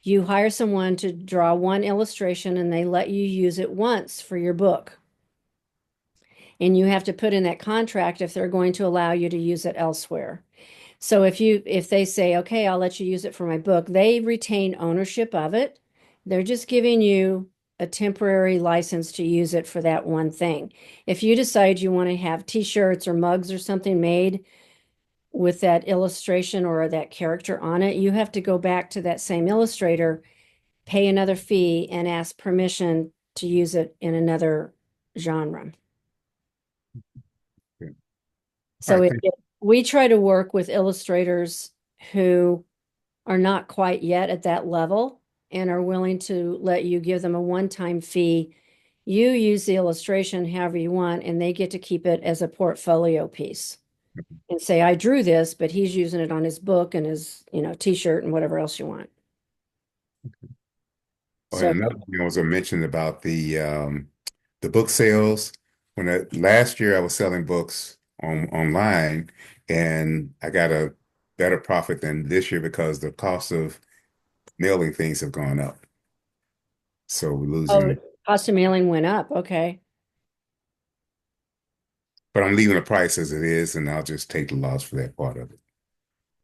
you hire someone to draw one illustration and they let you use it once for your book. And you have to put in that contract if they're going to allow you to use it elsewhere. So if they say, okay, I'll let you use it for my book, they retain ownership of it. They're just giving you a temporary license to use it for that one thing. If you decide you want to have t-shirts or mugs or something made with that illustration or that character on it, you have to go back to that same illustrator, pay another fee, and ask permission to use it in another genre.
Okay. All
So
right, thank
we try to work with illustrators who are not quite yet at that level and are willing to let you give them a one-time fee. You use the illustration however you want, and they get to keep it as a portfolio piece and say, I drew this, but he's using it on his book and his, t-shirt and whatever else you want.
Oh, and
So,
another thing I was going to mention about the book sales. Last year I was selling books online, and I got a better profit than this year because the cost of mailing things have gone up. So we're
oh,
losing,
cost of mailing went up. Okay.
but I'm leaving the price as it is, and I'll just take the loss for that part of it.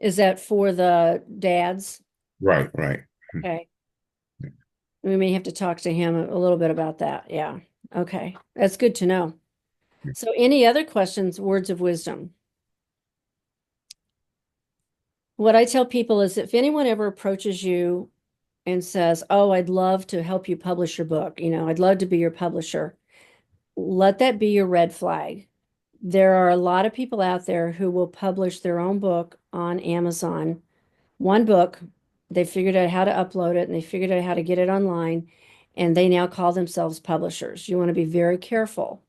Is that for the dads?
Right, right.
Okay. We may have to talk to him a little bit about that. Yeah. Okay. That's good to know. So any other questions, words of wisdom? What I tell people is if anyone ever approaches you and says, oh, I'd love to help you publish your book, I'd love to be your publisher, let that be your red flag. There are a lot of people out there who will publish their own book on Amazon. One book, they figured out how to upload it and they figured out how to get it online, and they now call themselves publishers. You want to be very careful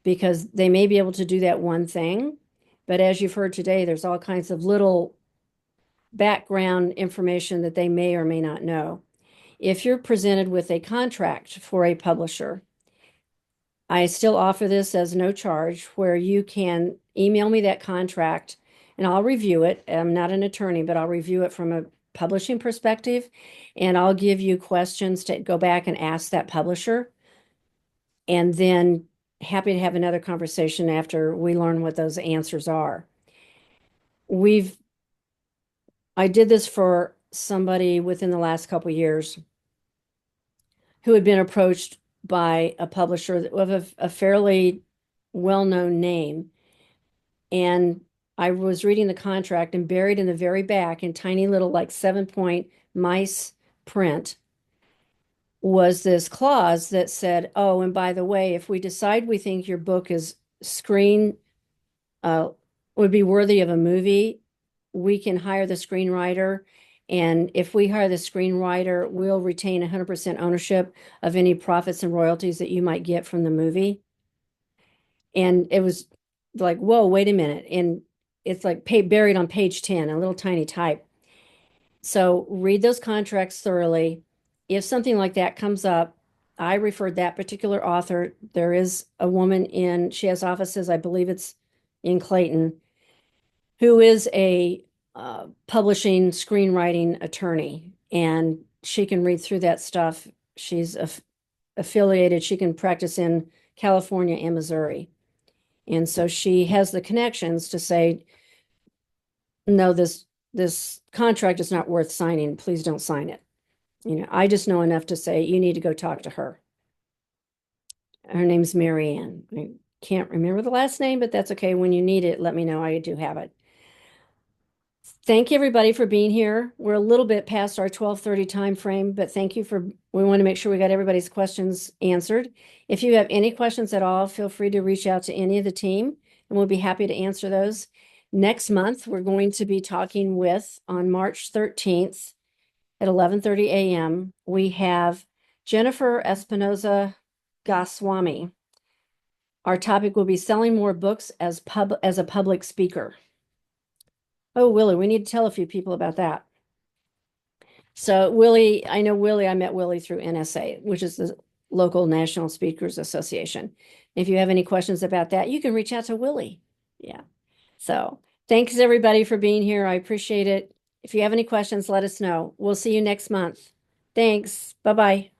because they may be able to do that one thing, but as you've heard today, there's all kinds of little background information that they may or may not know. If you're presented with a contract for a publisher, I still offer this as no charge, where you can email me that contract and I'll review it. I'm not an attorney, but I'll review it from a publishing perspective, and I'll give you questions to go back and ask that publisher. And then happy to have another conversation after we learn what those answers are. I did this for somebody within the last couple of years who had been approached by a publisher of a fairly well-known name. And I was reading the contract, and buried in the very back in tiny little like 7-point mice print was this clause that said, oh, and by the way, if we decide we think your book is would be worthy of a movie, we can hire the screenwriter. And if we hire the screenwriter, we'll retain 100% ownership of any profits and royalties that you might get from the movie. And it was like, whoa, wait a minute. And it's like buried on page 10, a little tiny type. So read those contracts thoroughly. If something like that comes up, I referred that particular author. There is a woman she has offices, I believe it's in Clayton, who is a publishing screenwriting attorney, and she can read through that stuff. She's affiliated. She can practice in California and Missouri. And so she has the connections to say, no, this contract is not worth signing. Please don't sign it. I just know enough to say you need to go talk to her. Her name's Mary Ann. I can't remember the last name, but that's okay. When you need it, let me know. I do have it. Thank you, everybody, for being here. We're a little bit past our 12:30 time frame, but thank you we want to make sure we got everybody's questions answered. If you have any questions at all, feel free to reach out to any of the team, and we'll be happy to answer those. Next month, we're going to be talking on March 13th at 11:30 a.m., we have Jennifer Espinoza Goswami. Our topic will be selling more books as a public speaker. Oh, Willie, we need to tell a few people about that. So Willie, I met Willie through NSA, which is the local National Speakers Association. If you have any questions about that, you can reach out to Willie. Yeah. So thanks everybody for being here. I appreciate it. If you have any questions, let us know. We'll see you next month. Thanks. Bye-bye.